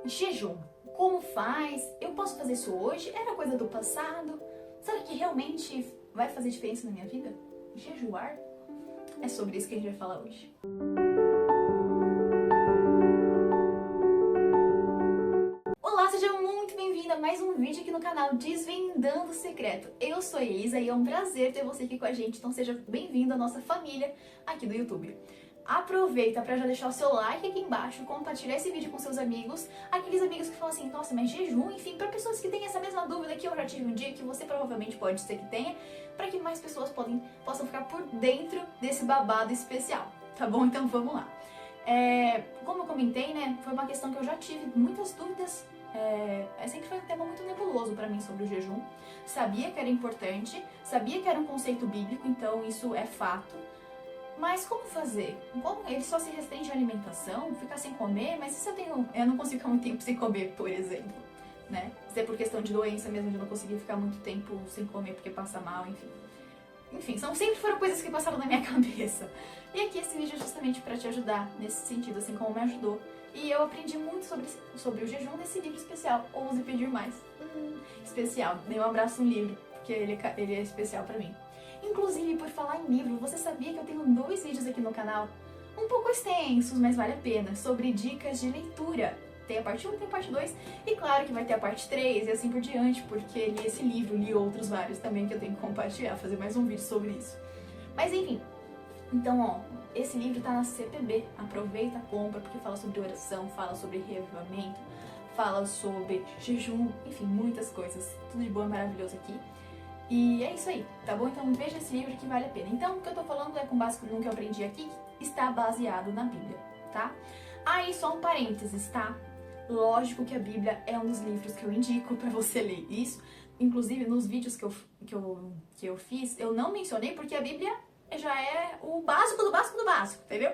Jejum. Como faz? Eu posso fazer isso hoje? Era coisa do passado? Será que realmente vai fazer diferença na minha vida? Jejuar? É sobre isso que a gente vai falar hoje. Olá, seja muito bem-vinda a mais um vídeo aqui no canal Desvendando o Secreto. Eu sou a Elisa e é um prazer ter você aqui com a gente, então seja bem-vindo à nossa família aqui do YouTube. Aproveita para já deixar o seu like aqui embaixo, compartilhar esse vídeo com seus amigos, aqueles amigos que falam assim, nossa, mas jejum, enfim, para pessoas que têm essa mesma dúvida que eu já tive um dia, que você provavelmente pode ser que tenha, para que mais pessoas possam ficar por dentro desse babado especial, tá bom? Então vamos lá. Como eu comentei, né, foi uma questão que eu já tive muitas dúvidas, sempre foi um tema muito nebuloso para mim sobre o jejum. Sabia que era importante, sabia que era um conceito bíblico, então isso é fato. Mas como fazer? Como ele só se restringe à alimentação, ficar sem comer? Mas se eu não consigo ficar muito tempo sem comer, por exemplo, né? Se é por questão de doença mesmo, de não conseguir ficar muito tempo sem comer porque passa mal, enfim. Enfim, sempre foram coisas que passaram na minha cabeça. E aqui esse vídeo é justamente para te ajudar nesse sentido, assim como me ajudou. E eu aprendi muito sobre o jejum nesse livro especial, Ouse Pedir Mais. Especial, dei um abraço no livro, porque ele é especial para mim. Inclusive, por falar em livro, você sabia que eu tenho 2 vídeos aqui no canal, um pouco extensos, mas vale a pena, sobre dicas de leitura. Tem a parte 1 e tem a parte 2, e claro que vai ter a parte 3 e assim por diante, porque li esse livro, li outros vários também que eu tenho que compartilhar, fazer mais um vídeo sobre isso. Mas enfim, então ó, esse livro tá na CPB, aproveita, compra, porque fala sobre oração, fala sobre reavivamento, fala sobre jejum, enfim, muitas coisas, tudo de bom e maravilhoso aqui. E é isso aí, tá bom? Então veja esse livro que vale a pena. Então o que eu tô falando é com base no que eu aprendi aqui, está baseado na Bíblia, tá? Aí só um parênteses, tá? Lógico que a Bíblia é um dos livros que eu indico pra você ler isso. Inclusive nos vídeos que eu fiz, eu não mencionei porque a Bíblia já é o básico do básico do básico, entendeu?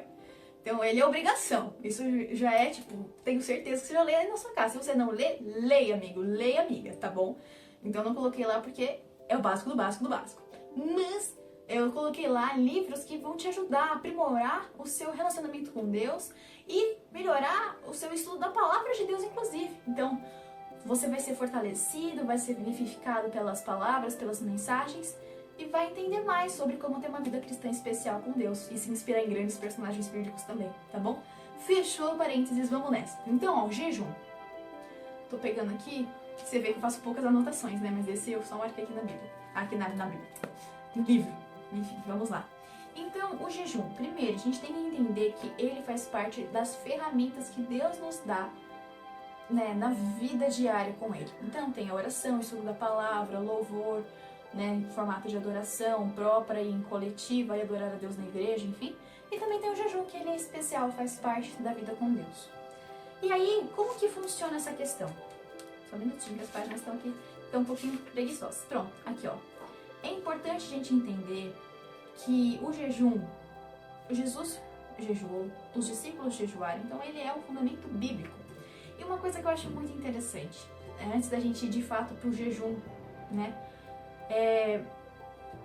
Então ele é obrigação. Isso já é, tipo, tenho certeza que você já lê aí na sua casa. Se você não lê, leia, amigo, leia, amiga, tá bom? Então eu não coloquei lá porque é o básico do básico do básico. Mas eu coloquei lá livros que vão te ajudar a aprimorar o seu relacionamento com Deus e melhorar o seu estudo da palavra de Deus, inclusive. Então, você vai ser fortalecido, vai ser vivificado pelas palavras, pelas mensagens e vai entender mais sobre como ter uma vida cristã especial com Deus e se inspirar em grandes personagens bíblicos também, tá bom? Fechou parênteses, vamos nessa. Então, ó, o jejum. Tô pegando aqui. Você vê que eu faço poucas anotações, né? Mas esse eu só marquei aqui na Bíblia. Aqui na Bíblia. No livro. Enfim, vamos lá. Então, o jejum. Primeiro, a gente tem que entender que ele faz parte das ferramentas que Deus nos dá, né, na vida diária com ele. Então, tem a oração, estudo da palavra, louvor, né, em formato de adoração própria e em coletiva, e adorar a Deus na igreja, enfim. E também tem o jejum, que ele é especial, faz parte da vida com Deus. E aí, como que funciona essa questão? Só um minutinho, que as páginas estão um pouquinho preguiçosas. Pronto, aqui ó. É importante a gente entender que o jejum, Jesus jejuou, os discípulos jejuaram, então ele é um fundamento bíblico. E uma coisa que eu acho muito interessante, antes da gente ir de fato pro jejum, né?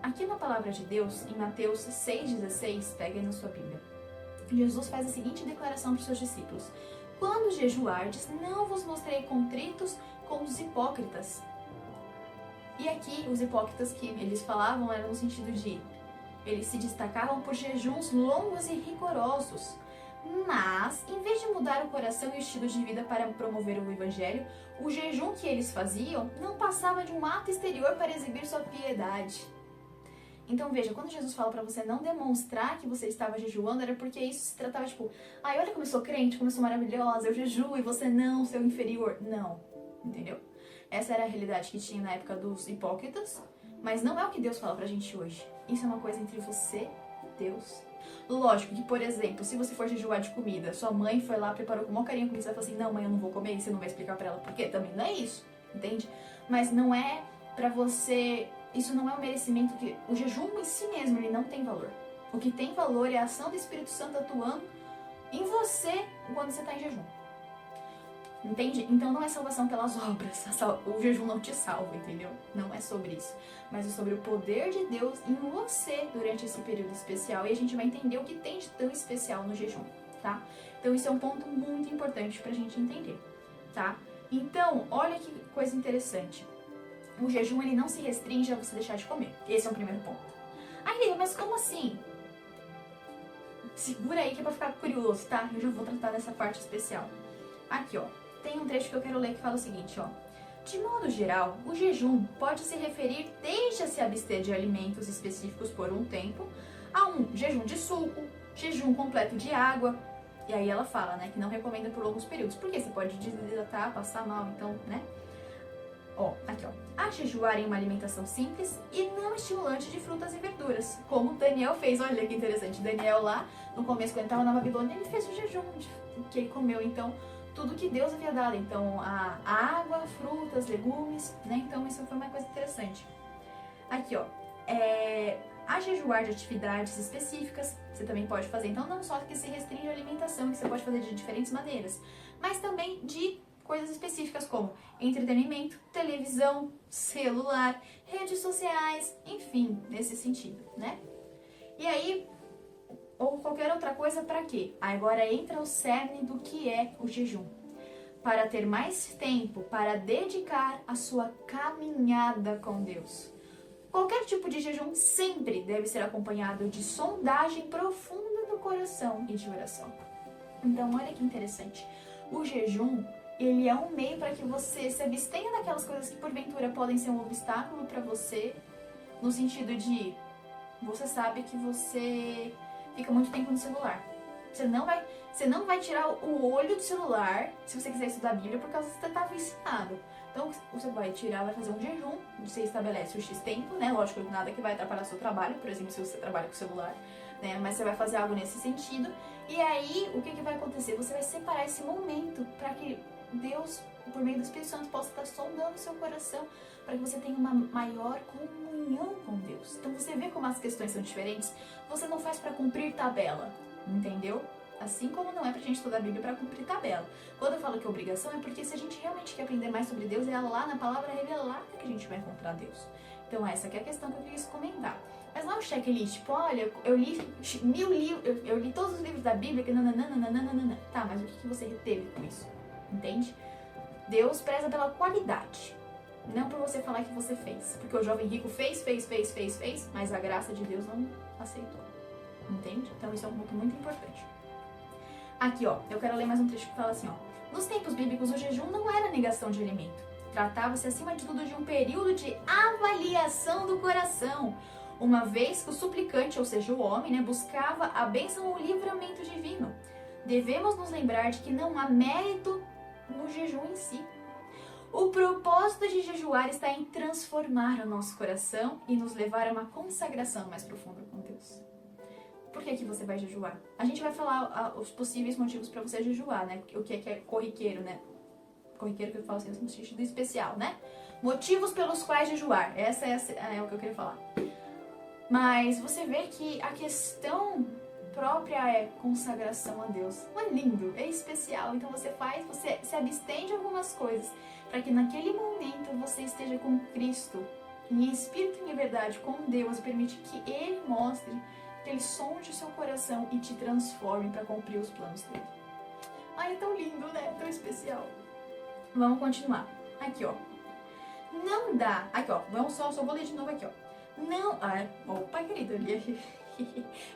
Aqui na palavra de Deus, em Mateus 6,16, pega aí na sua Bíblia, Jesus faz a seguinte declaração para os seus discípulos: quando jejuardes, não vos mostrei contritos como os hipócritas. E aqui, os hipócritas que eles falavam eram no sentido de eles se destacavam por jejuns longos e rigorosos. Mas, em vez de mudar o coração e o estilo de vida para promover o evangelho, o jejum que eles faziam não passava de um ato exterior para exibir sua piedade. Então veja, quando Jesus fala pra você não demonstrar que você estava jejuando, era porque isso se tratava tipo, ai, olha como eu sou crente, como eu sou maravilhosa, eu jejuo e você não, seu inferior. Não, entendeu? Essa era a realidade que tinha na época dos hipócritas, mas não é o que Deus fala pra gente hoje. Isso é uma coisa entre você e Deus. Lógico que, por exemplo, se você for jejuar de comida, sua mãe foi lá, preparou com uma carinha comida, você vai falar assim, não, mãe, eu não vou comer, e você não vai explicar pra ela por quê? Também não é isso, entende? Mas não é pra você... Isso não é um merecimento que... O jejum em si mesmo, ele não tem valor. O que tem valor é a ação do Espírito Santo atuando em você quando você está em jejum. Entende? Então não é salvação pelas obras. O jejum não te salva, entendeu? Não é sobre isso. Mas é sobre o poder de Deus em você durante esse período especial. E a gente vai entender o que tem de tão especial no jejum, tá? Então isso é um ponto muito importante pra gente entender. tá? Então, olha que coisa interessante. O jejum, ele não se restringe a você deixar de comer. Esse é o primeiro ponto. Aí, mas como assim? Segura aí que é pra ficar curioso, tá? Eu já vou tratar dessa parte especial. Aqui, ó. Tem um trecho que eu quero ler que fala o seguinte, ó. De modo geral, o jejum pode se referir desde a se abster de alimentos específicos por um tempo, a um jejum de suco, jejum completo de água. E aí ela fala, né, que não recomenda por longos períodos, porque você pode desidratar, passar mal, então, né? Ó, aqui, ó. A jejuar em uma alimentação simples e não estimulante de frutas e verduras, como Daniel fez. Olha que interessante. Daniel lá, no começo, quando ele estava na Babilônia, ele fez o jejum que ele comeu, então, tudo que Deus havia dado. Então, a água, frutas, legumes, né? Então, isso foi uma coisa interessante. Aqui, ó. A jejuar de atividades específicas, você também pode fazer. Então, não só que se restringe a alimentação, que você pode fazer de diferentes maneiras, mas também de coisas específicas como entretenimento, televisão, celular, redes sociais, enfim, nesse sentido, né? E aí, ou qualquer outra coisa para quê? Agora entra o cerne do que é o jejum. Para ter mais tempo para dedicar a sua caminhada com Deus. Qualquer tipo de jejum sempre deve ser acompanhado de sondagem profunda do coração e de oração. Então, olha que interessante. O jejum, ele é um meio para que você se abstenha daquelas coisas que porventura podem ser um obstáculo para você, no sentido de você sabe que você fica muito tempo no celular. Você não vai tirar o olho do celular se você quiser estudar a Bíblia por causa que você está viciado. Então você vai tirar, vai fazer um jejum, você estabelece o X tempo, né? Lógico, nada que vai atrapalhar o seu trabalho, por exemplo, se você trabalha com o celular, né? Mas você vai fazer algo nesse sentido. E aí, o que vai acontecer? Você vai separar esse momento para que Deus, por meio do Espírito Santo, possa estar sondando o seu coração, para que você tenha uma maior comunhão com Deus. Então você vê como as questões são diferentes. Você não faz para cumprir tabela, entendeu? Assim como não é pra gente estudar a Bíblia para cumprir tabela. Quando eu falo que é obrigação, é porque se a gente realmente quer aprender mais sobre Deus, é lá na palavra revelada que a gente vai encontrar Deus. Então essa aqui é a questão que eu queria comentar. Mas não é um checklist, tipo, olha, eu li 1000 livros, eu li todos os livros da Bíblia, que nananana. Tá, mas o que você reteve com isso? Entende? Deus preza pela qualidade, não por você falar que você fez. Porque o jovem rico fez, mas a graça de Deus não aceitou. Entende? Então isso é um ponto muito importante. Aqui, ó, eu quero ler mais um trecho que fala assim, ó. Nos tempos bíblicos, o jejum não era negação de alimento. Tratava-se, acima de tudo, de um período de avaliação do coração. Uma vez que o suplicante, ou seja, o homem, né, buscava a bênção ou o livramento divino. Devemos nos lembrar de que não há mérito no jejum em si. O propósito de jejuar está em transformar o nosso coração e nos levar a uma consagração mais profunda com Deus. Por que você vai jejuar? A gente vai falar os possíveis motivos para você jejuar, né? O que é corriqueiro, né? Corriqueiro que eu falo assim, no sentido especial, né? Motivos pelos quais jejuar. Essa é o que eu queria falar. Mas você vê que a questão própria é consagração a Deus. Não é lindo? É especial. Então você se abstém de algumas coisas para que naquele momento você esteja com Cristo, em espírito e em verdade, com Deus, e permite que Ele mostre, que Ele sonde o seu coração e te transforme para cumprir os planos dele. Ai, é tão lindo, né? É tão especial. Vamos continuar. Aqui, ó. Não dá... Aqui, ó. Só vou ler de novo aqui, ó. Não... Opa, querido. Eu li...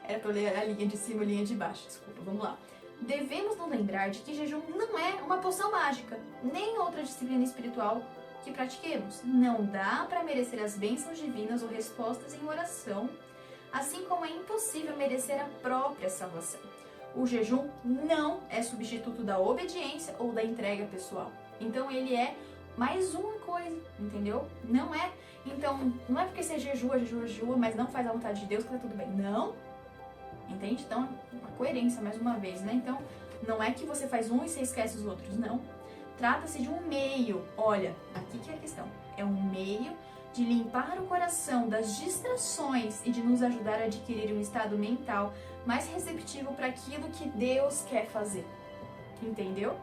Era pra eu ler a linha de cima e a linha de baixo. Desculpa, vamos lá. Devemos nos lembrar de que jejum não é uma poção mágica, nem outra disciplina espiritual que pratiquemos. Não dá para merecer as bênçãos divinas ou respostas em oração, assim como é impossível merecer a própria salvação. O jejum não é substituto da obediência ou da entrega pessoal. Então ele é mais uma coisa, entendeu? Não é. Então, não é porque você jejua, mas não faz a vontade de Deus que tá tudo bem. Não. Entende? Então, uma coerência, mais uma vez, né? Então, não é que você faz um e você esquece os outros, não. Trata-se de um meio. Olha, aqui que é a questão. É um meio de limpar o coração das distrações e de nos ajudar a adquirir um estado mental mais receptivo para aquilo que Deus quer fazer. Entendeu?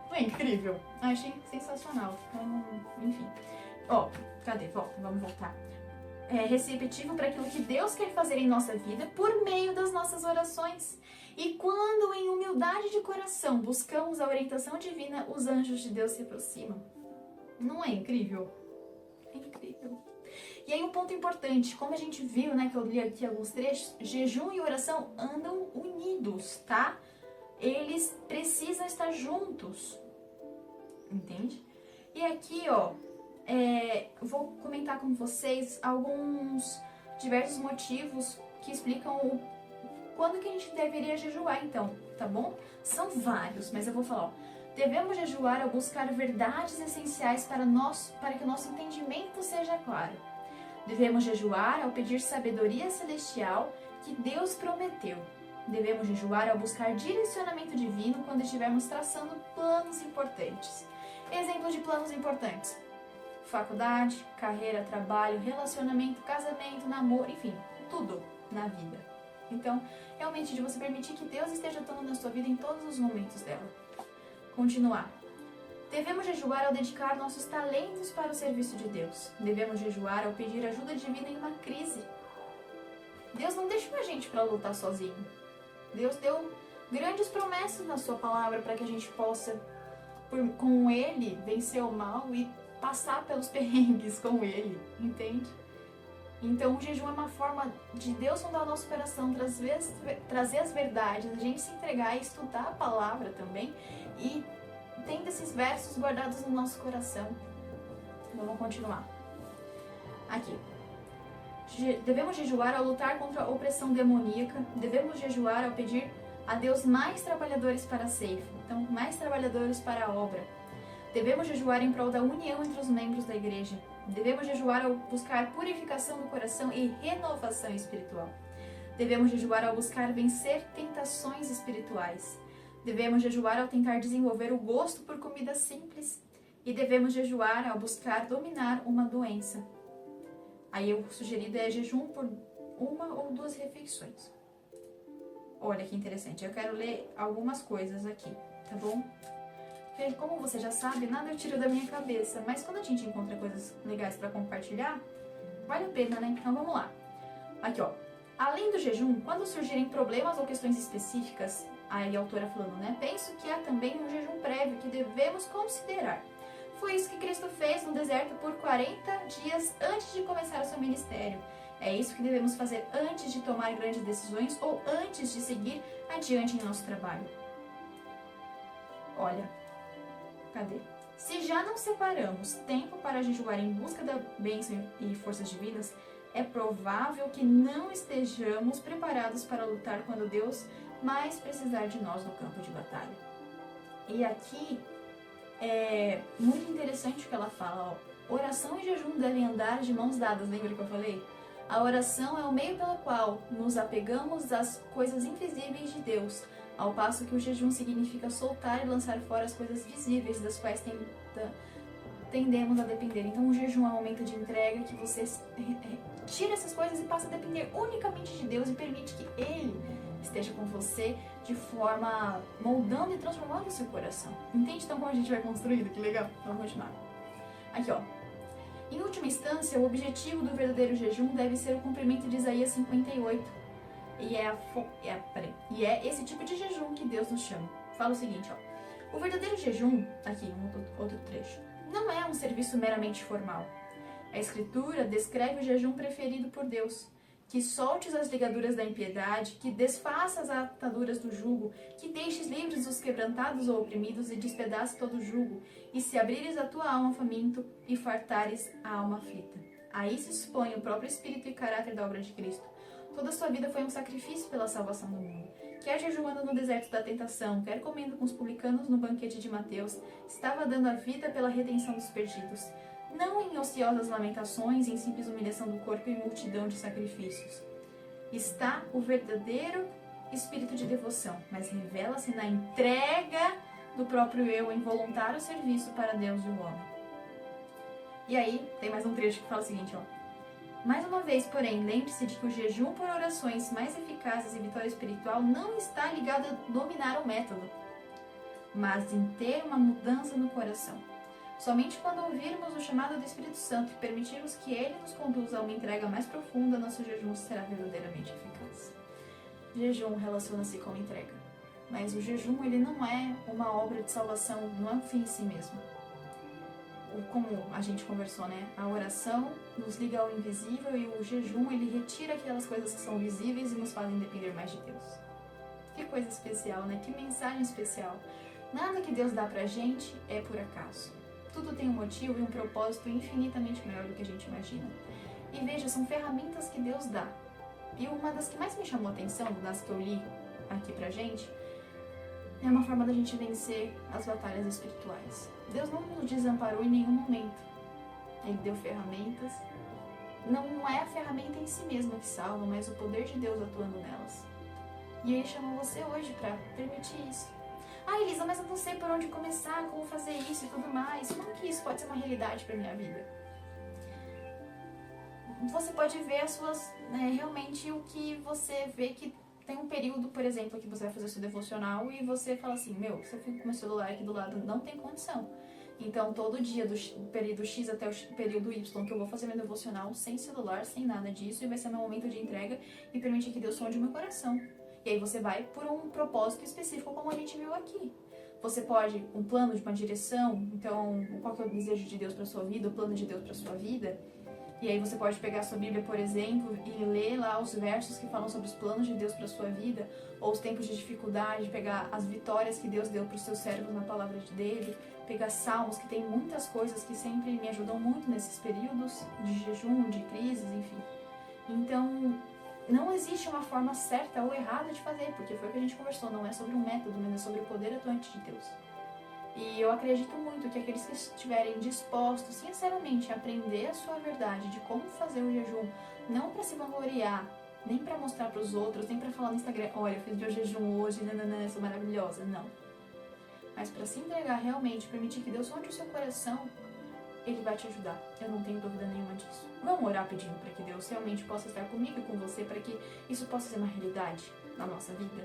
Foi incrível. Achei sensacional. Então, enfim. Ó, cadê? Volta, vamos voltar. receptivo para aquilo que Deus quer fazer em nossa vida por meio das nossas orações. E quando em humildade de coração buscamos a orientação divina, os anjos de Deus se aproximam. Não é incrível? É incrível. E aí um ponto importante, como a gente viu, né, que eu li aqui alguns trechos, jejum e oração andam unidos, tá? Eles precisam estar juntos, entende? E aqui, ó, vou comentar com vocês alguns diversos motivos que explicam quando que a gente deveria jejuar, então, tá bom? São vários, mas eu vou falar, ó. Devemos jejuar ao buscar verdades essenciais para que o nosso entendimento seja claro. Devemos jejuar ao pedir sabedoria celestial que Deus prometeu. Devemos jejuar ao buscar direcionamento divino quando estivermos traçando planos importantes. Exemplos de planos importantes: faculdade, carreira, trabalho, relacionamento, casamento, namoro, enfim, tudo na vida. Então, realmente, de você permitir que Deus esteja atuando na sua vida em todos os momentos dela. Continuar. Devemos jejuar ao dedicar nossos talentos para o serviço de Deus. Devemos jejuar ao pedir ajuda divina em uma crise. Deus não deixou a gente para lutar sozinho. Deus deu grandes promessas na sua palavra para que a gente possa, com Ele, vencer o mal e passar pelos perrengues com Ele, entende? Então o jejum é uma forma de Deus sondar o nosso coração, trazer as verdades, a gente se entregar e estudar a palavra também e tendo esses versos guardados no nosso coração. Vamos continuar. Aqui. Devemos jejuar ao lutar contra a opressão demoníaca. Devemos jejuar ao pedir a Deus mais trabalhadores para a ceifa. Então, mais trabalhadores para a obra. Devemos jejuar em prol da união entre os membros da igreja. Devemos jejuar ao buscar purificação do coração e renovação espiritual. Devemos jejuar ao buscar vencer tentações espirituais. Devemos jejuar ao tentar desenvolver o gosto por comida simples. E devemos jejuar ao buscar dominar uma doença. Aí o sugerido é jejum por 1 ou 2 refeições. Olha que interessante, eu quero ler algumas coisas aqui, tá bom? Porque, como você já sabe, nada eu tiro da minha cabeça, mas quando a gente encontra coisas legais para compartilhar, vale a pena, né? Então vamos lá. Aqui, ó. Além do jejum, quando surgirem problemas ou questões específicas, aí a autora falando, né? Penso que há também um jejum prévio que devemos considerar. Foi isso que Cristo fez no deserto por 40 dias antes de começar o seu ministério. É isso que devemos fazer antes de tomar grandes decisões ou antes de seguir adiante em nosso trabalho. Olha, cadê? Se já não separamos tempo para jejuar em busca da bênção e forças divinas, é provável que não estejamos preparados para lutar quando Deus mais precisar de nós no campo de batalha. E aqui é muito interessante o que ela fala, ó. Oração e jejum devem andar de mãos dadas, lembra que eu falei? A oração é o meio pelo qual nos apegamos às coisas invisíveis de Deus, ao passo que o jejum significa soltar e lançar fora as coisas visíveis das quais tendemos a depender. Então o jejum é um momento de entrega que você tira essas coisas e passa a depender unicamente de Deus e permite que Ele esteja com você de forma moldando e transformando o seu coração. Entende então como a gente vai construindo? Que legal? Vamos continuar. Aqui, ó. Em última instância, o objetivo do verdadeiro jejum deve ser o cumprimento de Isaías 58. E é esse tipo de jejum que Deus nos chama. Fala o seguinte, ó. O verdadeiro jejum, aqui, outro trecho, não é um serviço meramente formal. A Escritura descreve o jejum preferido por Deus. Que soltes as ligaduras da impiedade, que desfaça as ataduras do jugo, que deixes livres os quebrantados ou oprimidos e despedace todo o jugo, e se abrires a tua alma faminto e fartares a alma aflita. Aí se expõe o próprio espírito e caráter da obra de Cristo. Toda a sua vida foi um sacrifício pela salvação do mundo. Quer jejuando no deserto da tentação, quer comendo com os publicanos no banquete de Mateus, estava dando a vida pela redenção dos perdidos. Não em ociosas lamentações, em simples humilhação do corpo e multidão de sacrifícios. Está o verdadeiro espírito de devoção, mas revela-se na entrega do próprio eu em voluntário serviço para Deus e o homem. E aí, tem mais um trecho que fala o seguinte, ó. Mais uma vez, porém, lembre-se de que o jejum por orações mais eficazes e vitória espiritual não está ligado a dominar o método, mas em ter uma mudança no coração. Somente quando ouvirmos o chamado do Espírito Santo e permitirmos que Ele nos conduza a uma entrega mais profunda, nosso jejum será verdadeiramente eficaz. Jejum relaciona-se com entrega, mas o jejum ele não é uma obra de salvação, não é um fim em si mesmo. Como a gente conversou, né? A oração nos liga ao invisível e o jejum ele retira aquelas coisas que são visíveis e nos fazem depender mais de Deus. Que coisa especial, né? Que mensagem especial. Nada que Deus dá pra gente é por acaso. Tudo tem um motivo e um propósito infinitamente maior do que a gente imagina. E veja, são ferramentas que Deus dá. E uma das que mais me chamou a atenção, das que eu li aqui pra gente, é uma forma da gente vencer as batalhas espirituais. Deus não nos desamparou em nenhum momento. Ele deu ferramentas. Não é a ferramenta em si mesma que salva, mas o poder de Deus atuando nelas. E Ele chamou você hoje para permitir isso. Ah, Elisa, mas eu não sei por onde começar, como fazer isso e tudo mais. Como que isso pode ser uma realidade para minha vida? Você pode ver as suas, realmente o que você vê que tem um período, por exemplo, que você vai fazer seu devocional e você fala assim, se eu fico com meu celular aqui do lado, não tem condição. Então, todo dia, do período X até o período Y, que eu vou fazer meu devocional sem celular, sem nada disso, e vai ser meu momento de entrega e permitir que Deus sonde o meu coração. E aí você vai por um propósito específico, como a gente viu aqui. Você pode, um plano de uma direção, então, qual que é o desejo de Deus para sua vida, o plano de Deus para sua vida. E aí você pode pegar a sua Bíblia, por exemplo, e ler lá os versos que falam sobre os planos de Deus para sua vida, ou os tempos de dificuldade, pegar as vitórias que Deus deu para os seus servos na palavra dele, pegar salmos, que tem muitas coisas que sempre me ajudam muito nesses períodos de jejum, de crises, enfim. Então, não existe uma forma certa ou errada de fazer, porque foi o que a gente conversou, não é sobre um método, mas é sobre o poder atuante de Deus. E eu acredito muito que aqueles que estiverem dispostos, sinceramente, a aprender a sua verdade de como fazer o jejum, não para se vangloriar, nem para mostrar para os outros, nem para falar no Instagram, olha, eu fiz meu jejum hoje, nananã, sou maravilhosa, não. Mas para se entregar realmente, permitir que Deus sonde o seu coração, Ele vai te ajudar, eu não tenho dúvida nenhuma disso. Vamos orar pedindo para que Deus realmente possa estar comigo e com você, para que isso possa ser uma realidade na nossa vida?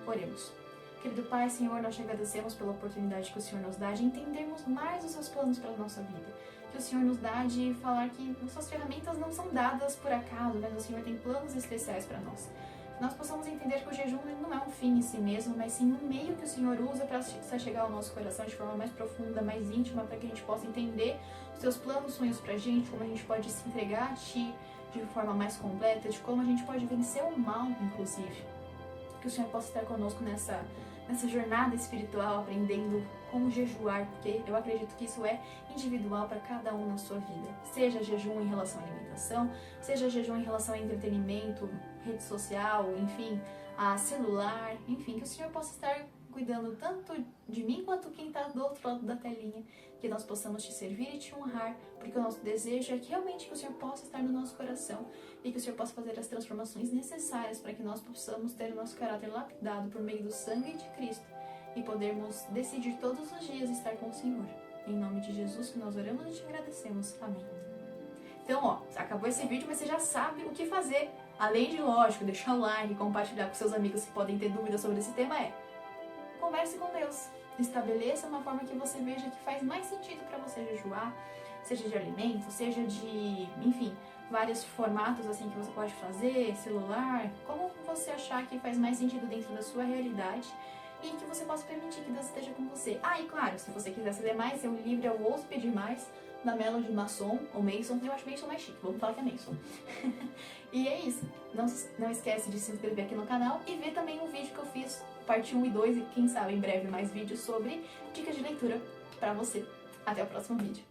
Oremos. Querido Pai, Senhor, nós te agradecemos pela oportunidade que o Senhor nos dá de entendermos mais os seus planos para a nossa vida. Que o Senhor nos dá de falar que nossas ferramentas não são dadas por acaso, mas o Senhor tem planos especiais para nós. Que nós possamos entender que o jejum não é um fim em si mesmo, mas sim um meio que o Senhor usa para chegar ao nosso coração de forma mais profunda, mais íntima, para que a gente possa entender os seus planos, sonhos para a gente, como a gente pode se entregar a Ti de forma mais completa, de como a gente pode vencer o mal, inclusive. Que o Senhor possa estar conosco nessa jornada espiritual, aprendendo como jejuar, porque eu acredito que isso é individual para cada um na sua vida. Seja jejum em relação à alimentação, seja jejum em relação a entretenimento, rede social, enfim, a celular, enfim, que o Senhor possa estar cuidando tanto de mim quanto quem está do outro lado da telinha, que nós possamos te servir e te honrar, porque o nosso desejo é que realmente que o Senhor possa estar no nosso coração e que o Senhor possa fazer as transformações necessárias para que nós possamos ter o nosso caráter lapidado por meio do sangue de Cristo e podermos decidir todos os dias estar com o Senhor. Em nome de Jesus que nós oramos e te agradecemos. Amém. Então, acabou esse vídeo, mas você já sabe o que fazer. Além de, lógico, deixar o like e compartilhar com seus amigos que podem ter dúvidas sobre esse tema, converse com Deus. Estabeleça uma forma que você veja que faz mais sentido para você jejuar, seja de alimento, seja de, enfim, vários formatos assim que você pode fazer, celular, como você achar que faz mais sentido dentro da sua realidade e que você possa permitir que Deus esteja com você. Ah, e claro, se você quiser saber mais, tem um livro Eu Ouso Pedir Mais, da Melody Mason, ou Mason, eu acho Mason mais chique, vamos falar que é Mason. E é isso, não esquece de se inscrever aqui no canal e ver também o vídeo que eu fiz, parte 1 e 2, e quem sabe em breve mais vídeos sobre dicas de leitura pra você. Até o próximo vídeo.